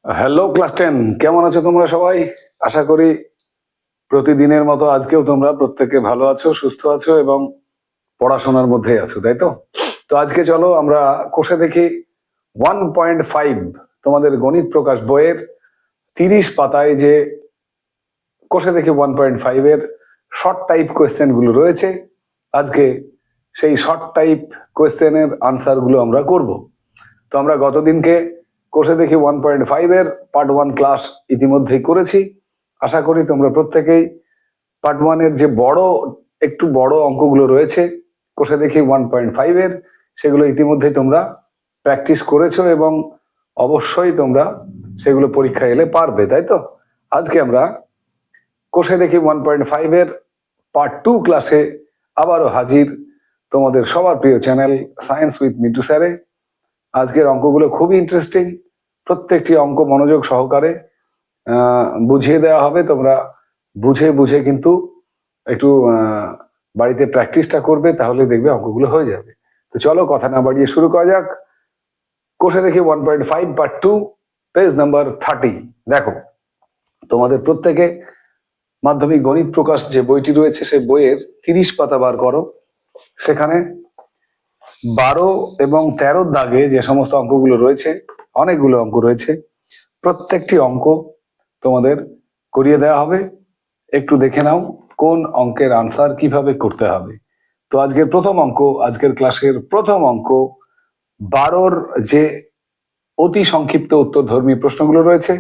Hello class 10, কেমন আছো তোমরা সবাই? আশা করি প্রতিদিনের মতো আজকেও তোমরা প্রত্যেকে ভালো আছো, সুস্থ আছো এবং পড়াশোনার মধ্যেই আছো, তাই তো? তো আজকে চলো আমরা কোষে দেখি 1.5, তোমাদের গণিত প্রকাশ বইয়ের 30 পাতায় যে কোষে দেখি 1.5 এর শর্ট টাইপ কোয়েশ্চেন গুলো রয়েছে, আজকে সেই শর্ট টাইপ কোয়েশ্চেনের আনসার গুলো আমরা করব। তো আমরা গতদিনকে কোষে দেখি 1.5 এর পার্ট 1 ক্লাস ইতিমধ্যেই করেছি। আশা করি তোমরা প্রত্যেকেই পার্ট 1 এর যে একটু বড় অঙ্কগুলো রয়েছে কোষে দেখি 1.5 এর, সেগুলো ইতিমধ্যেই তোমরা প্র্যাকটিস করেছো এবং অবশ্যই তোমরা সেগুলো পরীক্ষা এলে পারবে, তাই তো? আজকে আমরা কোষে দেখি 1.5 এর পার্ট 2 ক্লাসে আবারও হাজির তোমাদের সবার প্রিয় চ্যানেল সায়েন্স উইথ মিটু স্যারে। আজকের অঙ্কগুলো খুবই ইন্টারেস্টিং, প্রত্যেকটি অঙ্ক মনোযোগ সহকারে বুঝিয়ে দেওয়া হবে। তোমরা বুঝে বুঝে কিন্তু একটু বাড়িতে প্র্যাকটিসটা করবে, তাহলে দেখবে অঙ্কগুলো হয়ে যাবে। তো চলো কথা না বাড়িয়ে শুরু করা যাক। কোষে দেখি 1.5 পার্ট 2, পেজ নাম্বার 30। দেখো, তোমাদের প্রত্যেকে মাধ্যমিক গণিত প্রকাশ যে বইটি রয়েছে সেই বইয়ের 30 পাতা বার করো। সেখানে 12 এবং 13 দাগে যে সমস্ত অঙ্কগুলো রয়েছে, অনেকগুলো অঙ্ক রয়েছে, প্রত্যেকটি অঙ্ক তোমাদের করিয়ে দেওয়া হবে। একটু দেখে নাও কোন অঙ্কের আনসার কিভাবে করতে হবে। তো আজকের প্রথম অঙ্ক, আজকের ক্লাসের প্রথম অঙ্ক 12 যে অতি সংক্ষিপ্ত উত্তরধর্মী প্রশ্নগুলো রয়েছে।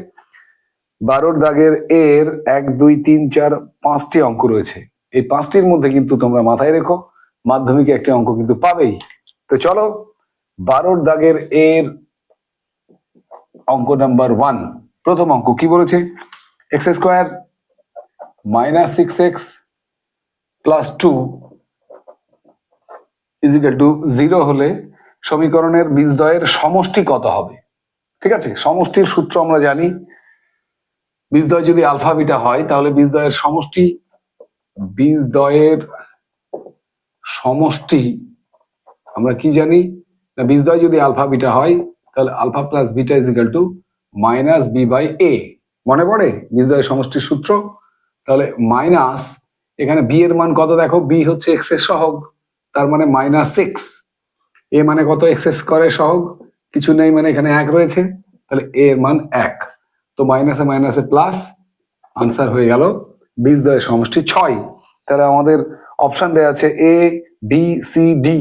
12 দাগের এর 1, 2, 3, 4, 5টি অঙ্ক রয়েছে। এই 5টির মধ্যে কিন্তু তোমরা মাথায় রেখো মাধ্যমিকে একটি অঙ্ক কিন্তু পাবেই। তো চলো 12 দাগের এর অঙ্ক নাম্বার 1, প্রথম অঙ্ক কি বলেছে? X square minus 6x plus 2 equal to 0 হলে সমীকরণের বীজদ্বয়ের সমষ্টি কত হবে? ঠিক আছে, সমষ্টির সূত্র আমরা জানি। বীজদ্বয় যদি আলফা বিটা হয় তাহলে বীজদ্বয়ের সমষ্টি আমরা কি জানি না, বীজদ্বয় যদি আলফা বিটা হয় তাহলে alpha plus beta equal to minus b by a. মনে পড়ে বীজদ্বয়ের সমষ্টির সূত্র? তাহলে মাইনাস, এখানে বি এর মান কত দেখো, বি হচ্ছে এক্স এর সহগ, তার মানে -6। এ মানে কত, এক্স স্কোয়ারের সহগ, কিছু নেই মানে এখানে 1 রয়েছে, তাহলে এ এর মান 1। তো মাইনাসে মাইনাসে প্লাস, আনসার হয়ে গেল বীজদ্বয়ের সমষ্টি 6। তাহলে আমাদের অপশন দেওয়া আছে এ, বি, সি, ডি।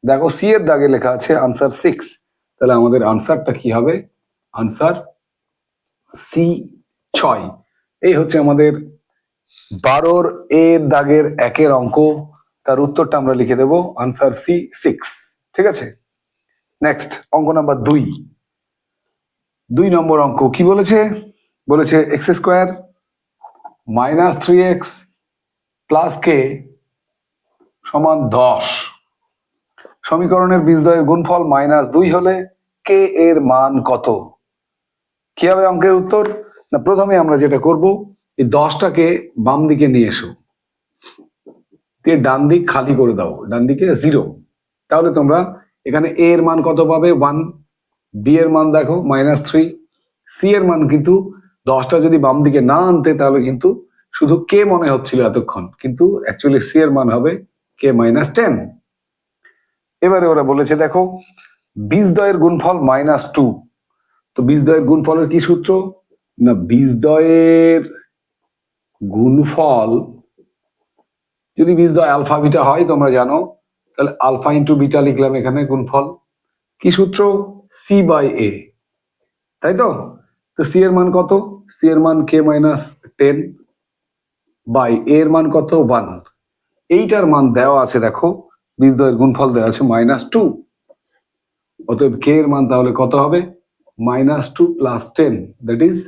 দেখো সি এর দাগে লেখা আছে আনসার 6, তাহলে আমাদের আনসারটা কি হবে? Answer c 6। এই হচ্ছে আমাদের 12 এর দাগের 1-এর অঙ্ক, তার উত্তরটা আমরা লিখে দেব আনসার সি 6। ঠিক আছে, নেক্সট অঙ্ক নাম্বার 2 নম্বর অঙ্ক কি বলেছে? বলেছে x square minus 3x plus k সমান 10। সমীকরণের বীজদ্বয়ের গুণফল -2 হলে কে এর মান কত? কি হবে অঙ্কের উত্তর? না, প্রথমে আমরা যেটা করব, এই 10টাকে বাম দিকে নিয়ে এসো, দিয়ে ডান দিক খালি করে দাও, ডান দিকে 0। তাহলে তোমরা এখানে এ এর মান কত পাবে? 1। বি এর মান দেখো -3। সি এর মান কিন্তু 10টা যদি বাম দিকে না আনতে তাহলে কিন্তু শুধু কে মনে হচ্ছিল এতক্ষণ, কিন্তু অ্যাকচুয়ালি সি এর মান হবে কে -10। এবারে ওরা বলেছে দেখো বীজদ্বয়ের গুণফল -2। তো বীজদ্বয়ের গুণফলের কি সূত্র? না, বীজদ্বয়ের গুণফল যদি বীজদ্বয় আলফা বিটা হয় তোমরা জানো, তাহলে আলফা ইন্টু বিটা লিখলাম এখানে গুণফল। কি সূত্র? সি বাই এ, তাই তো? তো সি এর মান কত? সি এর মান কে -10 বাই এ এর মান কত? 1। এইটার মান দেওয়া আছে দেখো, বীজদ্বয়ের গুণফল দেওয়া আছে -2। অতএব কে এর মান তাহলে কত হবে? -2 প্লাস 10, দ্যাট ইজ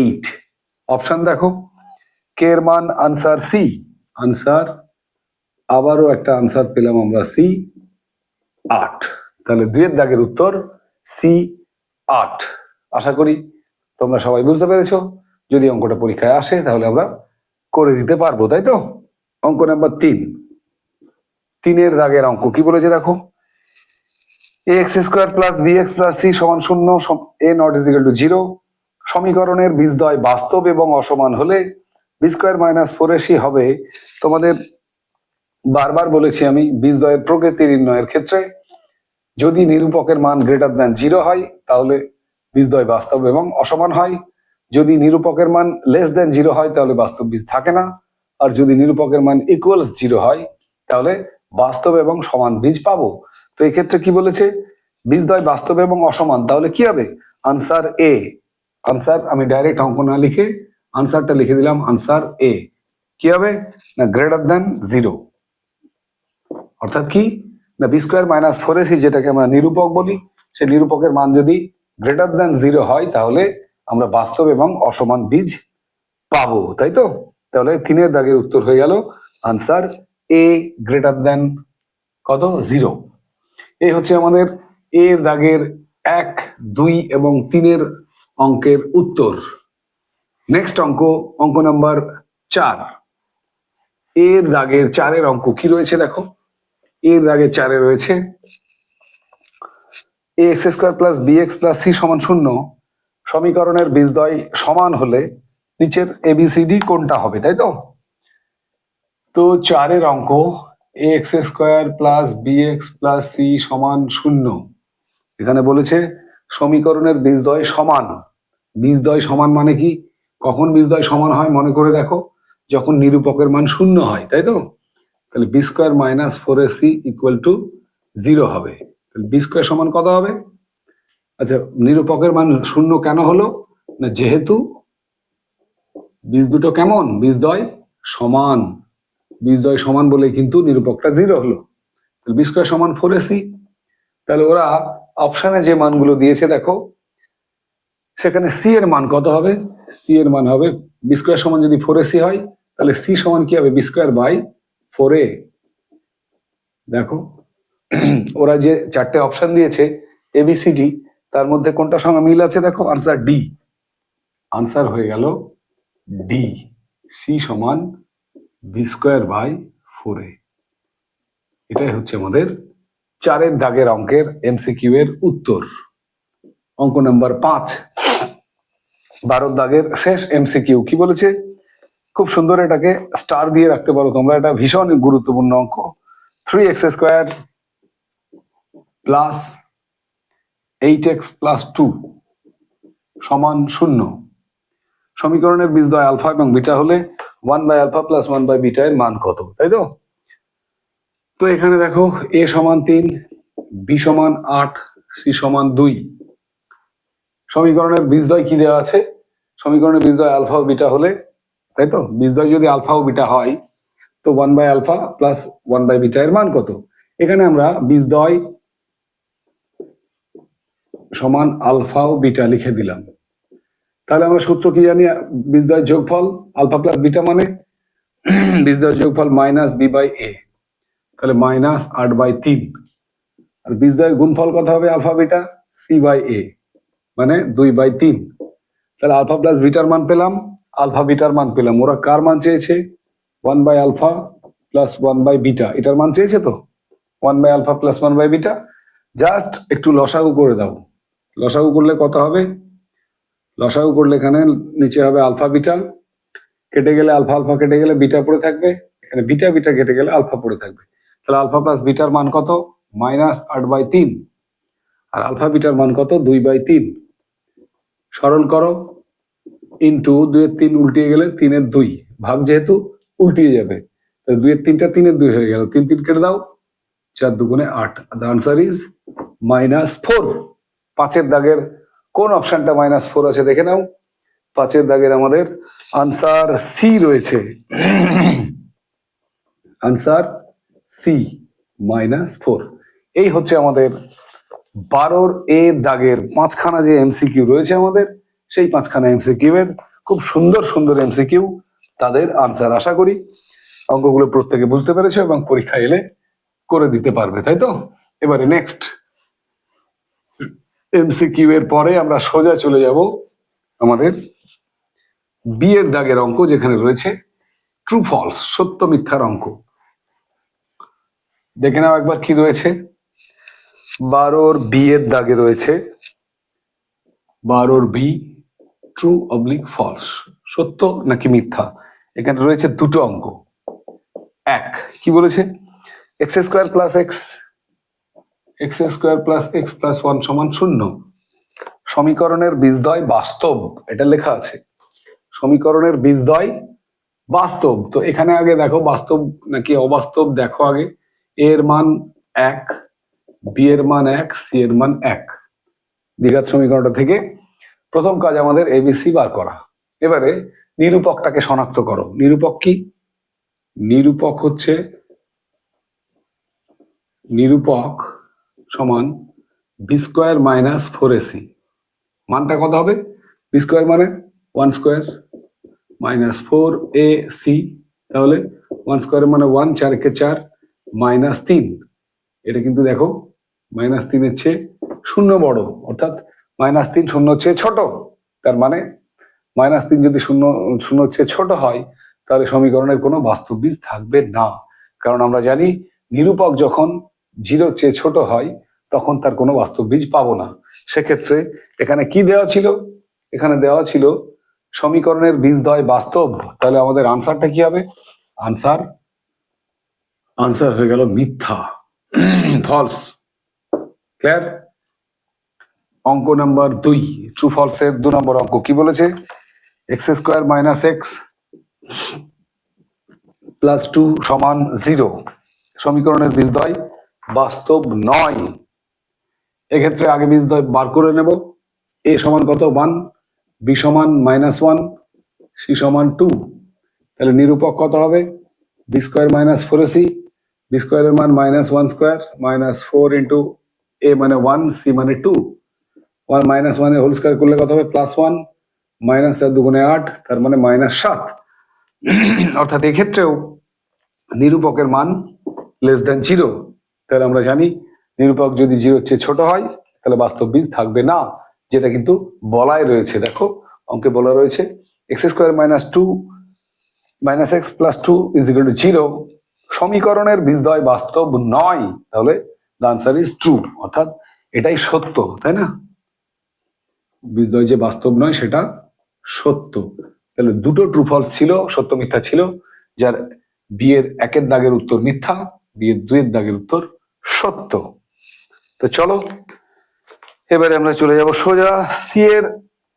8। অপশন দেখো, কে এর মান আনসার সি। আনসার আবারও একটা আনসার পেলাম আমরা, সি 8। তাহলে 2 এর দাগের উত্তর সি 8। আশা করি তোমরা সবাই বুঝতে পেরেছো। যদি অঙ্কটা পরীক্ষায় আসে তাহলে আমরা করে দিতে পারবো, তাই তো? অঙ্ক নাম্বার 3 এর দাগের অঙ্ক কি বলেছে দেখো, a x square plus b x plus C সমান 0, এ নট ইজিক্যাল টু 0 সমীকরণের বীজদ্বয় বাস্তব এবং অসমান হলে বি স্কোয়ার মাইনাস 4ac হবে। তোমাদের বারবার বলেছি আমি, বীজদ্বয়ের প্রকৃতি নির্ণয়ের ক্ষেত্রে যদি নিরূপকের মান গ্রেটার দ্যান 0 হয় তাহলে বীজদ্বয় বাস্তব এবং অসমান হয়, যদি নিরূপকের মান লেস দ্যান 0 হয় তাহলে বাস্তব বীজ থাকে না, আর যদি নিরূপকের মান ইকুয়ালস 0 হয় তাহলে বাস্তব এবং সমান বীজ পাবো। তো এই ক্ষেত্রে কি বলেছে, বীজদ্বয় বাস্তব এবং অসমান, তাহলে কি হবে, আনসার এ। আনসার আমি ডাইরেক্ট অঙ্ক না লিখে আনসারটা লিখে দিলাম, আনসার এ। কি হবে না, গ্রেটার দ্যান 0, অর্থাৎ কি না বি স্কোয়ার মাইনাস 4ac যেটাকে আমরা নিরূপক বলি, সেই নিরূপকের মান যদি গ্রেটার দ্যান 0 হয় তাহলে আমরা বাস্তব এবং অসমান বীজ পাবো, তাই তো। তাহলে 3-এর দাগের উত্তর হয়ে গেল আনসার এ, গ্রেটার দ্যান কত, 0। এই হচ্ছে আমাদের এর দাগের 1, 2 এবং 3-এর অঙ্কের উত্তর। নেক্সট অঙ্ক, অঙ্ক নাম্বার 4। এর দাগের 4-এর অঙ্ক কি রয়েছে দেখো। এর দাগের 4-এ রয়েছে a x square plus b x plus C সমান 0 সমীকরণের বীজদ্বয় সমান হলে নিচের এবিসিডি কোনটা হবে, তাই তো। তো 4-এর অঙ্ক a x square plus b x plus C সমান 0, এখানে বলেছে সমীকরণের বীজদ্বয় সমান। বীজদ্বয় সমান মানে কি, কখন বীজদ্বয় সমান হয় মনে করে দেখো, যখন নিরূপকের মান 0 হয়, তাই তো। তাহলে b square minus 4ac equal to 0 হবে। তাহলে বি স্কোয়ার সমান কত হবে, আচ্ছা নিরূপকের মান 0 কেন হলো না, যেহেতু বীজ দুটো কেমন, বীজদ্বয় সমান, বীজদ্বয় সমান বলে কিন্তু নিরূপকটা 0 হলো। তাহলে বি স্কোয়ার সমান 4ac। তাহলে ওরা অপশনে যে মানগুলো দিয়েছে দেখো, সেখানে সি এর মান কত হবে, সি এর মান হবে বি স্কোয়ার সমান যদি 4ac হয় তাহলে সি সমান কি হবে, বি স্কোয়ার বাই 4a। দেখো ওরা যে 4টে অপশন দিয়েছে এবিসিডি, তার মধ্যে কোনটার সঙ্গে মিল আছে দেখো, আনসার ডি। আনসার হয়ে গেল ডি, সি সমান বি স্কোয়ার বাই 4a। এটাই হচ্ছে আমাদের 4-এর দাগের অঙ্কের এমসিকিউ এর উত্তর। অঙ্ক নাম্বার 5, 12 দাগের শেষ এমসিকিউ কি বলেছে, খুব সুন্দর, এটাকে স্টার দিয়ে রাখতে পারো তোমরা, এটা ভীষণ গুরুত্বপূর্ণ অঙ্ক। 3x square plus 8x plus 2 সমান 0 সমীকরণের বীজদ্বয় আলফা এবং বিটা হলে 1/α প্লাস 1/β এর মান কত, তাই তো। তো এখানে দেখো এ সমান 3, বি সমান 8, সি সমান 2। সমীকরণের বীজদ্বয় কি দেওয়া আছে, সমীকরণের বীজদ্বয় আলফা ও বিটা হলে, তাই তো, বীজদ্বয় যদি আলফা ও বিটা হয় তো 1/α প্লাস 1/β এর মান কত। এখানে আমরা বীজদ্বয় সমান আলফা ও বিটা লিখে দিলাম। তাহলে আমরা সূত্র কি জানি, বীজদ্বয় যোগফল আলফা প্লাস বিটা মানে বীজদ্বয় যোগফল মাইনাস বি বাই এ, তাহলে মাইনাস 8/3। আর বীজদ্বয়ের গুণফল কত হবে আলফা বিটা, সি বাই এ মানে 2/3। তাহলে আলফা প্লাস বিটার মান পেলাম, আলফা বিটার মান পেলাম। ওরা কার মান চেয়েছে, 1/α প্লাস 1/β, এটার মান চেয়েছে তো, 1/α প্লাস 1/β। জাস্ট একটু লসাগু করে দাও, লসাগু করলে কত হবে, লসাগু করলে এখানে নিচে হবে আলফা বিটা, কেটে গেলে আলফা আলফা কেটে গেলে বিটা পড়ে থাকবে, এখানে বিটা বিটা কেটে গেলে আলফা পড়ে থাকবে। তাহলে আলফা প্লাস বিটার মান কত, মাইনাস 8/3, আর আলফা বিটার মান কত, 2/3। সরল করো, ইন্টু 2-এর 3 উল্টিয়ে গেলে 3-এর 2, ভাগ যেহেতু উল্টিয়ে যাবে, তাহলে 2-এর 3টা 3-এর 2 হয়ে গেল, 3 কেটে দাও, 4×2 = 8। The answer is -4। 5-এর দাগের কোন অপশনটা -4 আছে দেখে নাও। 5-এর দাগের আমাদের আনসার সি রয়েছে, আনসার সি -4। এই হচ্ছে আমাদের 12-র এ দাগের 5খানা যে এমসিকিউ রয়েছে আমাদের, সেই 5খানা এমসিকিউ এর খুব সুন্দর সুন্দর এমসিকিউ, তাদের আনসার আশা করি অঙ্কগুলো প্রত্যেকে বুঝতে পেরেছে এবং পরীক্ষা এলে করে দিতে পারবে, তাই তো। এবারে নেক্সট এমসিকিউ এর পরে আমরা সোজা চলে যাব আমাদের বি এর দাগের অঙ্ক, যেখানে রয়েছে ট্রু ফলস, সত্য মিথ্যার অঙ্ক। দেখে নাও একবার কি রয়েছে। 12-র বি এর দাগে রয়েছে, 12-র বি ট্রু অবলিক ফলস, সত্য নাকি মিথ্যা। এখানে রয়েছে দুটো অঙ্ক। এক, কি বলেছে, x square plus x plus 1 সমান 0। সমীকরণের বীজদ্বয় বাস্তব, এটা লেখা আছে। সমীকরণের বীজদ্বয় বাস্তব। তো এখানে আগে দেখো বাস্তব নাকি অবাস্তব, দেখো আগে। এ এর মান 1, বি এর মান 1, সি এর মান 1। দ্বিঘাত সমীকরণটা থেকে প্রথম কাজ আমাদের এবিসি বার করা। এবারে নিরূপকটাকে শনাক্ত করো। নিরূপক কি? নিরূপক হচ্ছে, নিরূপক সমান বি স্কোয়ার মাইনাস 4ac। মানটা কত হবে? বি স্কোয়ার মানে 1 স্কোয়ার মাইনাস 4ac, তাহলে 1 স্কোয়ার মানে 1, 4 কে 4, মাইনাস 3। এটা কিন্তু দেখো -3 চেয়ে 0 বড়, অর্থাৎ -3 0 চেয়ে ছোট। তার মানে -3 যদি 0 চেয়ে ছোট হয়, তাহলে সমীকরণের কোনো বাস্তব বীজ থাকবে না। কারণ আমরা জানি নিরূপক যখন 0 চেয়ে ছোট হয় তখন তার কোনো বাস্তব বীজ পাবো না। সেক্ষেত্রে এখানে কি দেওয়া ছিল? এখানে দেওয়া ছিল সমীকরণের বীজদ্বয় বাস্তব। তাহলে আমাদের আনসারটা কি হবে? আনসার হয়ে গেল মিথ্যা, ফলস। ক্লিয়ার? অঙ্ক নাম্বার 2, ট্রু ফলসের 2 নম্বর অঙ্ক কি বলেছে? X square minus x plus 2 সমান 0। সমীকরণের বীজদ্বয় বাস্তব নয়। এক্ষেত্রে আগে বীজদ্বয় বার করে নেব। এ সমান কত? 1, বি সমান -1, সি সমান 2। তাহলে নিরূপক কত হবে? B square minus 4ac, B স্কোয়ারের মান -1 স্কোয়ার মাইনাস 4 ইন্টু এ মানে 1, সি মানে 2। 1 -1 হোল স্কোয়ার করলে কত হবে? +1, মাইনাস 4 দুগুণে 8, তার মানে -7। অর্থাৎ এক্ষেত্রেও নিরূপকের মান <0। তাহলে আমরা জানি নিরূপক যদি 0 চেয়ে ছোট হয় তাহলে বাস্তব বীজ থাকবে না, যেটা কিন্তু বলাই রয়েছে। দেখো অঙ্কে বলা রয়েছে x square minus x plus 2 is equal to 0। সমীকরণের বীজদ্বয় বাস্তব নয়। তাহলে দ্য আনসার ইজ ট্রু, অর্থাৎ এটাই সত্য, তাই না? বীজদ্বয় যে বাস্তব নয় সেটা সত্য। তাহলে দুটো ট্রু ফলস ছিল, সত্য মিথ্যা ছিল, যার বি এর 1 দাগের উত্তর মিথ্যা, বি এর 2 দাগের উত্তর সত্য। তো চলো এবারে আমরা চলে যাব সোজা সি এর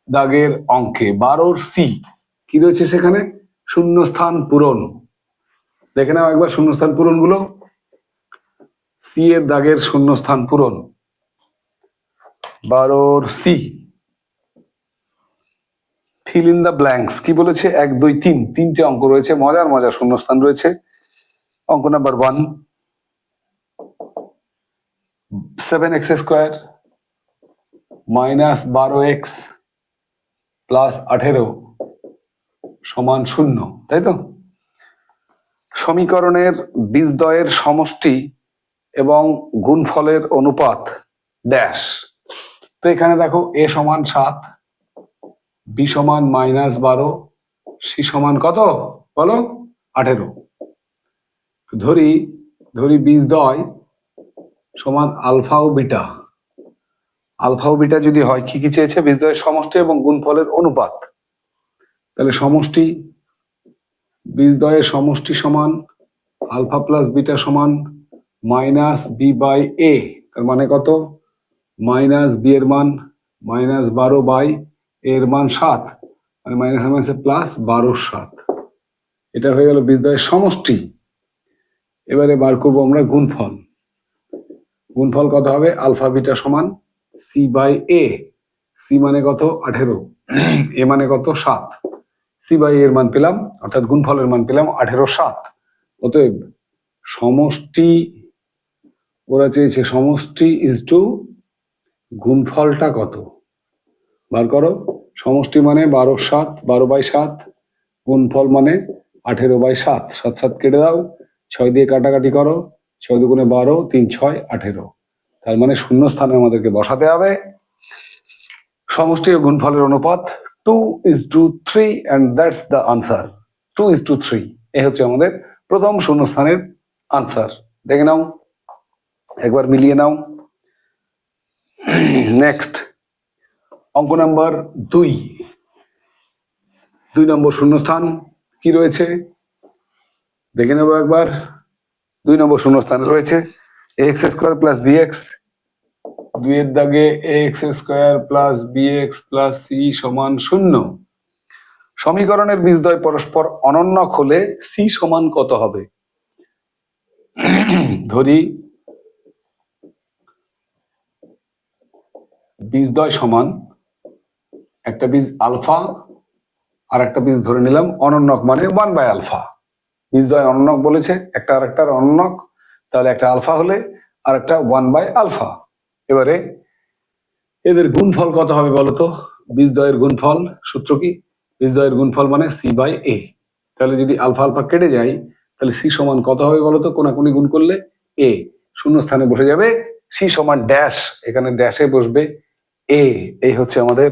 দাগের অঙ্কে। 12 সি কি রয়েছে সেখানে? শূন্যস্থান পূরণ। দেখে নাও একবার শূন্যস্থান পূরণ গুলো। সি এর দাগের শূন্যস্থান পূরণ 12 c. Fill in the blanks কি বলেছে? 1 2 3 তিনটে অঙ্ক রয়েছে, মজার মজার শূন্যস্থান রয়েছে। অঙ্ক number 1, 7x square minus 12x plus 18 সমান 0, তাই তো? সমীকরণের বীজদ্বয়ের সমষ্টি এবং গুণফলের অনুপাত ড্যাশ। তো এখানে দেখো এ সমান 7, বি সমান -12, সি সমান কত বলো? 18। ধরি বীজদ্বয় সমান আলফা ও বিটা। আলফা ও বিটা যদি হয়, কি কি চেয়েছে? বীজদ্বয়ের সমষ্টি এবং গুণফলের অনুপাত। তাহলে সমষ্টি, বীজদ্বয়ের সমষ্টি সমান আলফা প্লাস বিটা সমান -b/a। তার মানে কত? -b এর মান -12 এর মান 7, মানে মাইনাস প্লাস 12/7। এটা হয়ে গেল বীজদ্বয়ের সমষ্টি। এবারে বার করবো আমরা গুণফল। গুণফল কত হবে? আলফা বিটা সমান c/a। সি মানে কত? 18, এ মানে কত? 7। c/a এর মান পেলাম, অর্থাৎ গুণফলের মান পেলাম 18/7। অতএব সমষ্টি, ওরা চেয়েছে সমষ্টি ইজ টু গুণফলটা কত বার করো। সমষ্টি মানে 12/7, 12/7, গুণফল মানে 18/7। 7 7 কেটে দাও, 6 দিয়ে কাটাকাটি করো, 6 দুগুণে 12, 3 6 18। তার মানে শূন্য স্থানে আমাদেরকে বসাতে হবে সমষ্টি ও গুণফলের অনুপাত 2:3, and that's the answer, 2:3। এই হচ্ছে আমাদের প্রথম শূন্যস্থানের আনসার। দেখে নাও, একবার মিলিয়ে নাও। নেক্সট অঙ্ক নাম্বার 2, 2 নম্বর শূন্যস্থান কি রয়েছে দেখে নেবো একবার। 2 নম্বর শূন্যস্থানে রয়েছে ax স্কোয়ার প্লাস বিএক্স, 2 এর দাগে ax square plus B X plus C সমান 0। সমীকরণের বীজদ্বয় পরস্পর অনন্যক হলে সি সমান কত হবে? ধরি বীজদ্বয় সমান, একটা বীজ আলফা আর একটা বীজ ধরে নিলাম অনন্যক, মানে 1/α। বীজদ্বয় অনন্যক বলেছে, একটা আর একটার অনন্যক, তাহলে একটা আলফা হলে আর একটা 1/α। এবারে এদের গুণফল কত হবে বলতো? বীজদ্বয়ের গুণফল সূত্র কি? বীজদ্বয়ের গুণফল মানে c/a। তাহলে যদি আলফা আলফা কেটে যায় তাহলে সি সমান কত হবে বলতো? কোনাকুনি গুণ করলে এ, শূন্য স্থানে বসে যাবে সি সমান ড্যাশ, এখানে ড্যাশে বসবে এ। এই হচ্ছে আমাদের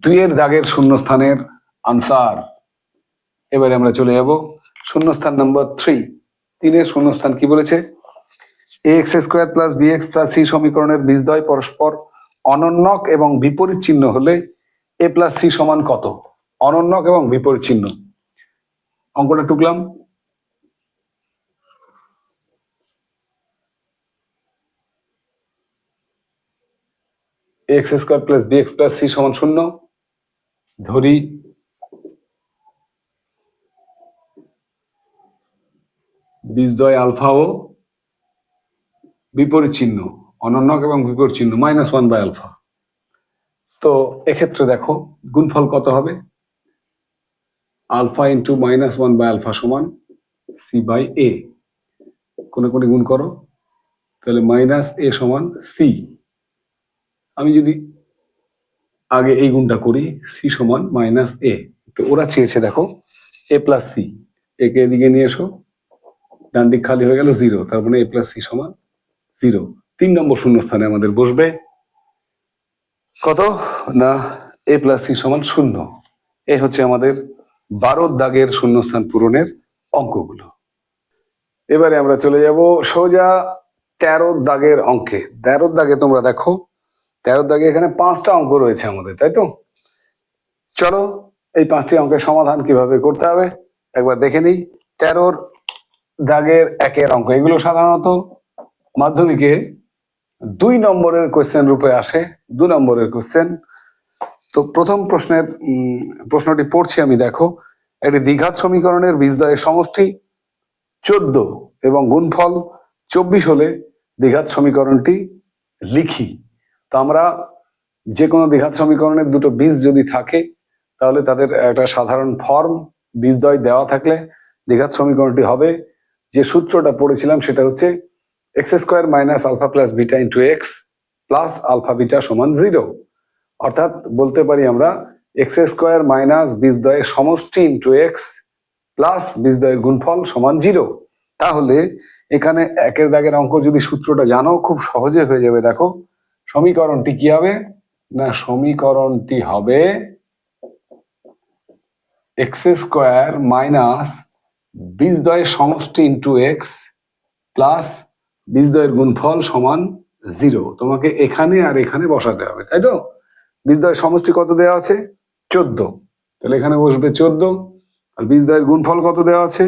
2 এর দাগের শূন্যস্থানের আনসার। এবারে আমরা চলে যাব শূন্যস্থান নাম্বার 3। 3 এর শূন্যস্থান কি বলেছে? ax square plus B X plus C সমীকরণের বীজদ্বয় পরস্পর অনন্যক এবং বিপরীত চিহ্ন হলে এ প্লাস সি সমান কত? অনন্যক এবং বিপরীত চিহ্ন। অঙ্কটা টুকলাম। ax square plus B X plus C সমান 0। ধরি বীজদ্বয় আলফা ও বিপরীত চিহ্ন, অনন্যক এবং বিপরীত চিহ্ন -1/α। তো এক্ষেত্রে দেখো গুণফল কত হবে? আলফা ইন্টু -1/α সমান c/a। কোনে গুণ করো, তাহলে -a সমান c। আমি যদি আগে এই গুণটা করি, c সমান -a, তো ওরা চেয়েছে দেখো a প্লাস সি, একে এদিকে নিয়ে এসো, ডান দিক খালি হয়ে গেল 0, তার মানে a প্লাস সি সমান 0। 3 নম্বর শূন্যস্থানে আমাদের বসবে কত না a প্লাস সি সমান 0। এই হচ্ছে আমাদের 12 দাগের শূন্যস্থান পূরণের অঙ্কগুলো। এবারে আমরা চলে যাব সোজা 13 দাগের অঙ্কে। 13 দাগে তোমরা দেখো, 13 দাগে এখানে 5টা অঙ্ক রয়েছে আমাদের, তাই তো? চলো এই 5টি অঙ্কের সমাধান কিভাবে করতে হবে একবার দেখে নিই। 13 দাগের 1-এর অঙ্ক, এগুলো সাধারণত মাধ্যমিকে 2 নম্বরের কোশ্চেন রূপে আসে, 2 নম্বরের কোশ্চেন। তো প্রথম প্রশ্নটি পড়ছি আমি, দেখো একটি দ্বিঘাত সমীকরণের বীজদ্বয়ের সমষ্টি 14 এবং গুণফল 24 হলে দ্বিঘাত সমীকরণটি লিখি। তো আমরা যে কোনো দ্বিঘাত সমীকরণের দুটো বীজ যদি থাকে তাহলে তাদের একটা সাধারণ ফর্ম, বীজদ্বয় দেওয়া থাকলে দ্বিঘাত সমীকরণটি হবে, যে সূত্রটা পড়েছিলাম সেটা হচ্ছে X square minus alpha plus beta into X plus alpha beta সমান 0। অর্থাৎ বলতে পারি আমরা এক্স স্কোয়ার মাইনাস বীজদ্বয়ের সমষ্টি ইন্টু এক্স প্লাস বীজদ্বয়ের গুণফল সমান 0। তাহলে এখানে 1-এর দাগের অঙ্ক যদি সূত্রটা জানো খুব সহজে হয়ে যাবে। দেখো সমীকরণটি কি হবে না, সমীকরণটি হবে এক্স স্কোয়ার মাইনাস বীজদ্বয়ের সমষ্টি ইন্টু এক্স প্লাস বীজদ্বয়ের গুণফল সমান 0। তোমাকে এখানে আর এখানে বসাতে হবে, তাই তো? বীজদ্বয়ের সমষ্টি কত দেওয়া আছে? 14, তাহলে এখানে বসবে 14। আর বীজদ্বয়ের গুণফল কত দেওয়া আছে?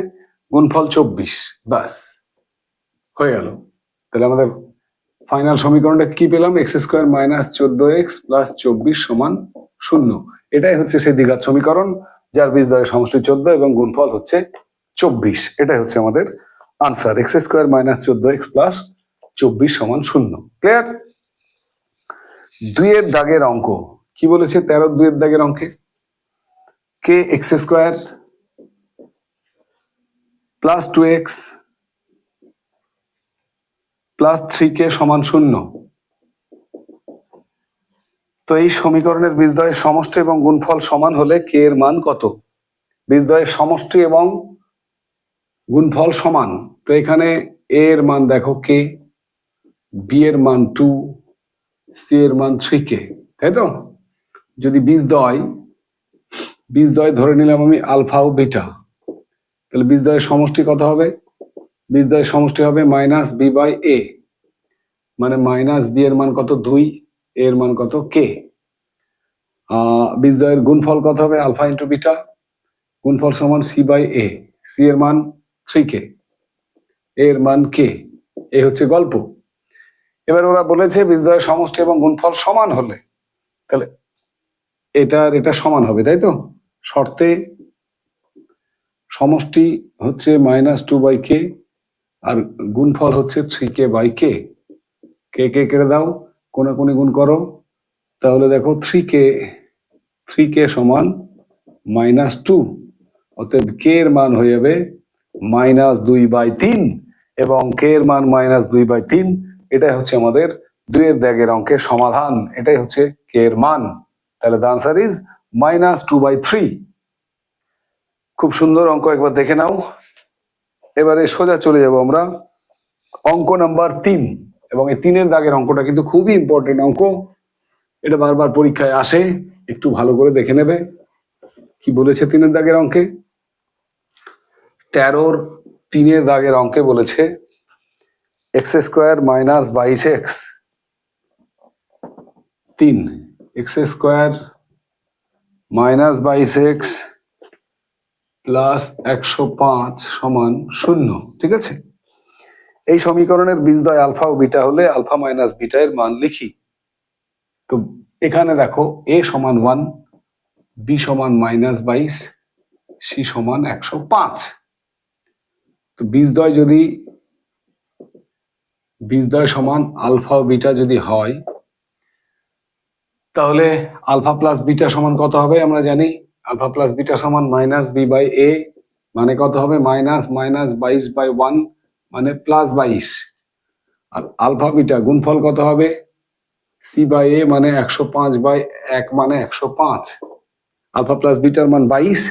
গুণফল 24। বাস হয়ে গেল। তাহলে আমাদের ফাইনাল সমীকরণটা কি পেলাম? X square minus 14x plus 24 সমান 0। এটাই হচ্ছে সেই দ্বিঘাত সমীকরণ যার বীজদ্বয়ের সমষ্টি 14 এবং গুণফল হচ্ছে 24। এটাই হচ্ছে আমাদের answer, x square minus 14x plus 24 সমান 0। ক্লিয়ার? 2-এর দাগের অঙ্ক কি বলেছে? 13 2-এর দাগের অঙ্কে k x square plus 2x plus 3k সমান 0। তো এই সমীকরণের বীজদ্বয়ের সমষ্টি এবং গুণফল সমান হলে কে এর মান কত? বীজদ্বয়ের সমষ্টি এবং গুণফল সমান, তো এখানে এ এর মান দেখো কে, বি এর মান 2, সি এর মান 3k, তাই তো? যদি বীজদ্বয় ধরে নিলাম আমি আলফা ও বিটা, তাহলে বীজদ্বয়ের সমষ্টি কত হবে? বীজদ্বয়ের সমষ্টি হবে মাইনাস বি বাই এ, মানে মাইনাস বি এর মান কত? 2, এর মান কত? কে। বীজদ্বয়ের গুণফল কত হবে? আলফা ইন্টু বিটা, গুণফল সমান সি বাই এ, সি এর মান 3k, এর মান কে, এই হচ্ছে গল্প। এবার ওরা বলেছে বীজদ্বয়ের সমষ্টি এবং গুণফল সমান হলে, তাহলে এটা সমান হবে, তাই তো? শর্তে সমষ্টি হচ্ছে -2/k আর গুণফল হচ্ছে 3k/k, কে কে কেটে দাও, কোণে গুণ করো, তাহলে দেখো 3k সমান -2, অতএব কে এর মান হয়ে যাবে -2/3 এবং কে এর মান -2/3। এটাই হচ্ছে আমাদের 2 এর দাগের অঙ্কের সমাধান, এটাই হচ্ছে কে এর মান। তাহলে দ্য আনসার ইজ -2/3। খুব সুন্দর অঙ্ক, একবার দেখে নাও। এবারে সোজা চলে যাব আমরা অঙ্ক নাম্বার 3, এবং এই 3 এর দাগের অঙ্কটা কিন্তু খুবই ইম্পর্টেন্ট অঙ্ক, এটা বারবার পরীক্ষায় আসে, একটু ভালো করে দেখে নেবে কি বলেছে 3 এর দাগের অঙ্কে। 13 3 এর দাগের অঙ্কে বলেছে x² - 22x 3, x² - 22x + 105 সমান 0, ঠিক আছে? এই সমীকরণের বীজদ্বয় আলফা ও বিটা হলে আলফা মাইনাস বিটা এর মান লিখি। তো এখানে দেখো a সমান 1, b সমান -22, c সমান 105। তো বীজদ্বয় সমান আলফা ও বিটা যদি হয়, তাহলে আলফা প্লাস বিটা সমান কত হবে? আমরা জানি আলফা প্লাস বিটা সমান -b/a, মানে কত হবে? -22/1 মানে +22। আর আলফা বিটা গুণফল কত হবে? c/a মানে 105/1 মানে 105। আলফা প্লাস বিটার মান 22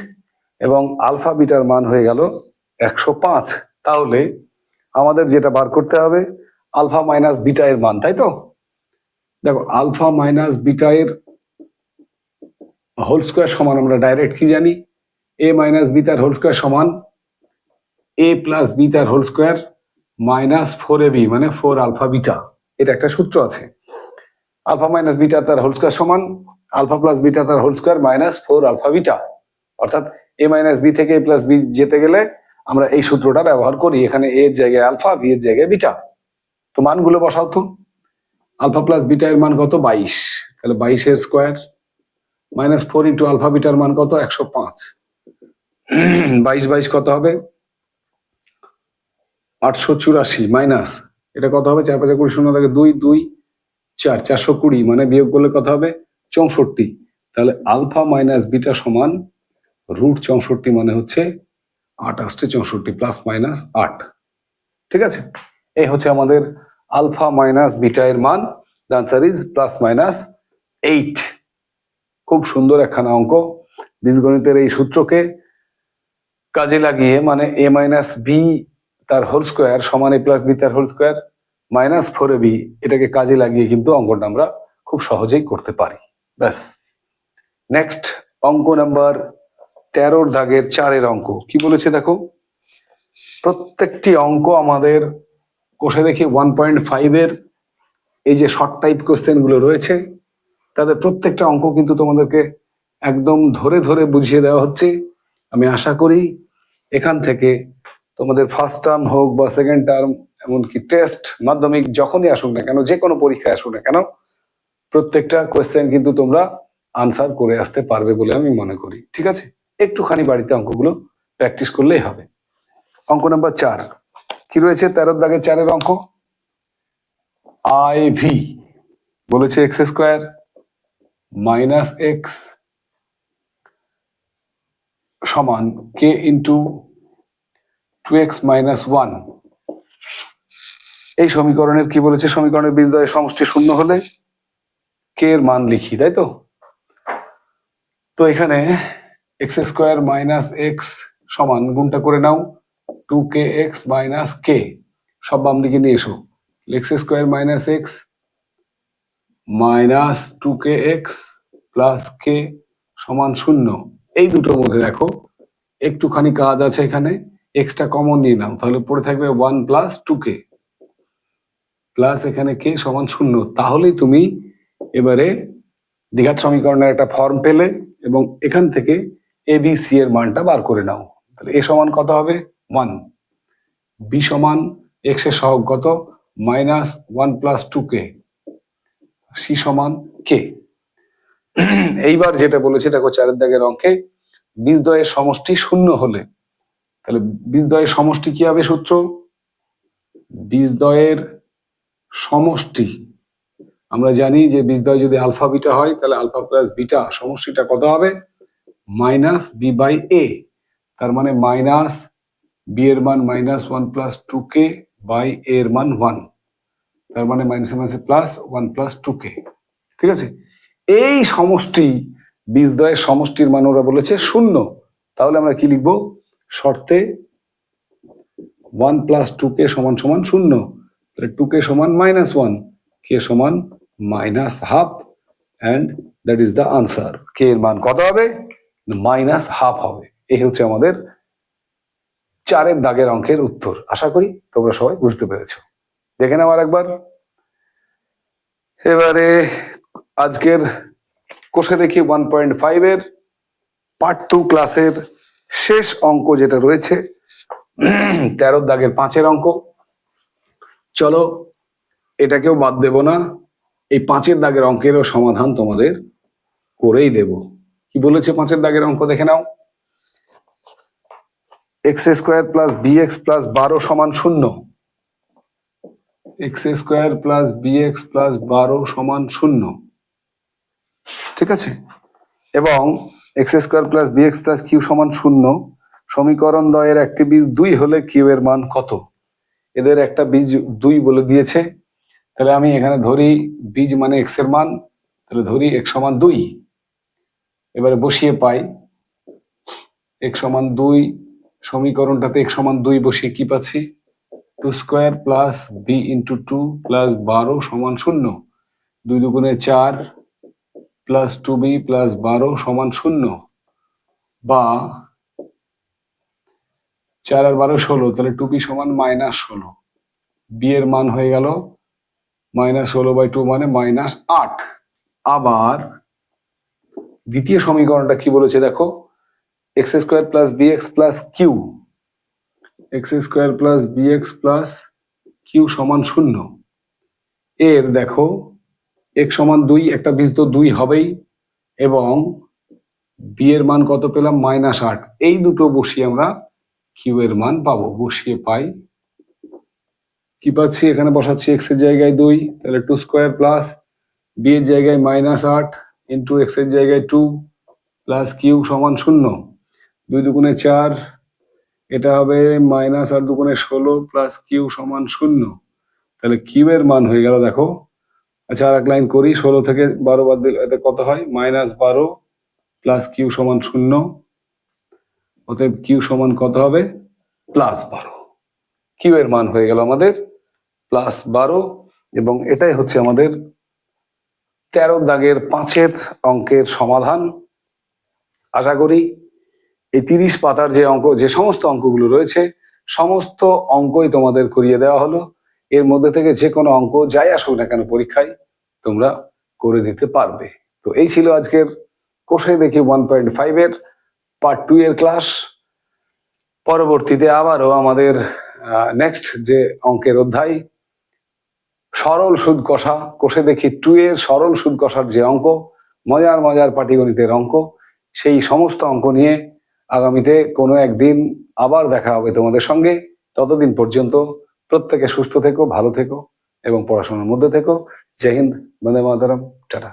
এবং আলফা বিটার মান হয়ে গেল 105। তাহলে আমাদের যেটা বার করতে হবে আলফা মাইনাস বিটা এর মান, তাই তো? দেখো আলফা মাইনাস বিটা এর হোল স্কোয়ার সমান আমরা ডাইরেক্ট কি জানি? a মাইনাস বি তার হোল স্কোয়ার সমান a প্লাস বি তার হোল স্কোয়ার -4ab মানে 4 আলফা বিটা। এটা একটা সূত্র আছে, আলফা মাইনাস বিটা তার হোল স্কোয়ার সমান আলফা প্লাস বিটা তার হোল স্কোয়ার -4 আলফা বিটা। অর্থাৎ a মাইনাস বি থেকে a প্লাস বি যেতে গেলে আমরা এই সূত্রটা ব্যবহার করি, এখানে a এর জায়গায় আলফা, বি এর জায়গায় বিটা। তো মানগুলো বসাও তো। আলফা প্লাস বিটা এর মান কত? 22, তাহলে 22 এর স্কোয়ার -4 ইন্টু আলফা বিটার মান কত? 105। 22 কত হবে? 884 মাইনাস এটা কত হবে? 4 5 20 শূন্য থাকে 2 2 4 420 মানে বিয়োগ করলে কত হবে? 64। তাহলে আলফা মাইনাস বিটা সমান √64 মানে হচ্ছে 8 আসছে 64 ±8, ঠিক আছে? এই হচ্ছে আমাদের আলফা মাইনাস বিটা এর মান। The answer is +-8। খুব সুন্দর একখানা অঙ্ক। বীজগণিতের এই সূত্রকে কাজে লাগিয়ে, মানে a মাইনাস বি তার হোল স্কোয়ার সমান a প্লাস বি তার হোল স্কোয়ার -4ab, এটাকে কাজে লাগিয়ে কিন্তু অঙ্কটা আমরা খুব সহজেই করতে পারি। ব্যাস। নেক্সট অঙ্ক নাম্বার 13 দাগের 4 এর অঙ্ক কি বলেছে দেখো। প্রত্যেকটি অঙ্ক আমাদের কোষে দেখি 1.5 এর এই যে শর্ট টাইপ কোশ্চেন গুলো রয়েছে, তাদের প্রত্যেকটা অঙ্ক কিন্তু তোমাদেরকে একদম ধরে ধরে বুঝিয়ে দেওয়া হচ্ছে। আমি আশা করি এখান থেকে তোমাদের ফার্স্ট টার্ম হোক বা সেকেন্ড টার্ম, এমনকি টেস্ট, মাধ্যমিক যখনই আসুক না কেন, যে কোনো পরীক্ষায় আসুক না কেন, প্রত্যেকটা কোয়েশ্চেন কিন্তু তোমরা আনসার করে আসতে পারবে বলে আমি মনে করি, ঠিক আছে? একটুখানি বাড়িতে অঙ্কগুলো প্র্যাকটিস করলেই হবে। অঙ্ক নাম্বার 4 কি রয়েছে 13 দাগের 4 এর অঙ্ক। IV বলেছে x² - x সমান k ইন্টু 2x - 1। এই সমীকরণের কি বলেছে? সমীকরণের বীজদ্বয়ের সমষ্টি শূন্য হলে k এর মান লিখি, তাই তো? তো এখানে x² - x সমান গুণটা করে নাও 2kx - k, সব বাম দিকে নিয়ে এসো। x² - x -2kx plus k সমান 0। এই দুটোর মধ্যে দেখো একটুখানি কাজ আছে, এখানে এক্সটা কমন নিয়ে নাও, তাহলে পড়ে থাকবে 1 + 2k প্লাস এখানে k সমান 0। তাহলেই তুমি এবারে দ্বিঘাত সমীকরণের একটা ফর্ম পেলে এবং এখান থেকে এ বি সি এর মানটা বার করে নাও। তাহলে এ সমান কত হবে 1, বি সমান এক্স এর সহগ কত -1 + 2k, সি সমান কে। এইবার যেটা বলেছে দেখো 4 দাগের অঙ্কে বীজদ্বয়ের সমষ্টি শূন্য হলে, তাহলে বীজদ্বয়ের সমষ্টি কি হবে সূত্র, বীজদ্বয়ের সমষ্টি আমরা জানি যে বীজদ্বয় যদি আলফা বিটা হয় তাহলে আলফা প্লাস বিটা সমষ্টিটা কত হবে -b/a, তার মানে মাইনাস বি এর মান -1 + 2k বাই a এর মান 1, তার মানে মাইনাস মাইনাসে প্লাস 1 + 2k। ঠিক আছে, এই সমষ্টি বীজদ্বয়ের সমষ্টির মান ওরা বলেছে শূন্য, তাহলে আমরা কি লিখবো, শর্তে 1 + 2k = শূন্য, তাহলে 2k সমান -1, k সমান -12, and that is the answer। k এর মান কত হবে -12 হবে। এই হচ্ছে আমাদের 4 দাগের অঙ্কের উত্তর। আশা করি তোমরা সবাই বুঝতে পেরেছো। দেখে নাও আরেকবার। এবারে আজকের কোষে দেখি 1.5 এর পার্ট 2 ক্লাসের শেষ অঙ্ক যেটা রয়েছে 13 দাগের 5 অঙ্ক। চলো এটাকেও বাদ দেব না, এই 5 দাগের অঙ্কেরও সমাধান তোমাদের করেই দেব। কি বলেছে 5 দাগের অঙ্ক দেখে নাও, x² + bx + 12 = 0, x² + bx + 12 = 0। ঠিক আছে, এবং x² + bx + q = 0 সমীকরণ দ্বয়ের একটি বীজ 2 হলে q এর মান কত। এদের একটা বীজ 2 বলে দিয়েছে, তাহলে আমি এখানে ধরি বীজ মানে x এর মান, তাহলে ধরি x = 2, এবারে বসিয়ে পাই x = 2, সমীকরণটাতে x = 2 বসিয়ে কি পাচ্ছি 2² + b × 2 + 12 = 0, 2 দুগুণে 4 + 2b + 12 = 0, বা 4 আর 12 16, তাহলে 2b = -16, b এর মান হয়ে গেল -16/2 মানে -8। আবার দ্বিতীয় সমীকরণটা কি বলেছে দেখো, x² + bx + q, x² + bx + q = 0। এর দেখো x = 2, একটা বীজ তো 2 হবেই, এবং b এর মান কত পেলাম -8, এই দুটো বসিয়ে আমরা q এর মান পাবো। বসিয়ে পাই কি পাচ্ছি, এখানে বসাচ্ছি x এর জায়গায় 2, তাহলে 2² + b এর জায়গায় -8 × x এর জায়গায় 2 + q = 0, 2 দুগুণে 4, এটা হবে -8 দুগুণে 16 + q = 0, তাহলে q এর মান হয়ে গেল দেখো, আচ্ছা আর এক লাইন করি, 16 থেকে 12 বাদ দিলে এতে কত হয় -12 + q = 0, অতএব q সমান কত হবে +12, q এর মান হয়ে গেল আমাদের +12, এবং এটাই হচ্ছে আমাদের 13 দাগের 5 অঙ্কের সমাধান। আশা করি এই 30 পাতার যে সমস্ত অঙ্কগুলো রয়েছে সমস্ত অঙ্কই তোমাদের করিয়ে দেওয়া হলো। এর মধ্যে থেকে যে কোনো অঙ্ক যাই আসুক না কেন পরীক্ষায় তোমরা করে দিতে পারবে। তো এই ছিল আজকের কোষে দেখি 1.5 এর পার্ট 2 এর ক্লাস। পরবর্তীতে আবারও আমাদের নেক্সট যে অঙ্কের অধ্যায় সরল সুদ কষা, কোষে দেখি 2 এর সরল সুদ কষার যে অঙ্ক, মজার মজার পাটিগণিতের অঙ্ক, সেই সমস্ত অঙ্ক নিয়ে আগামীতে কোনো একদিন আবার দেখা হবে তোমাদের সঙ্গে। ততদিন পর্যন্ত প্রত্যেকে সুস্থ থেকো, ভালো থেকো এবং পড়াশোনার মধ্যে থেকো। জয় হিন্দ, বন্দে মাতরম, টাটা।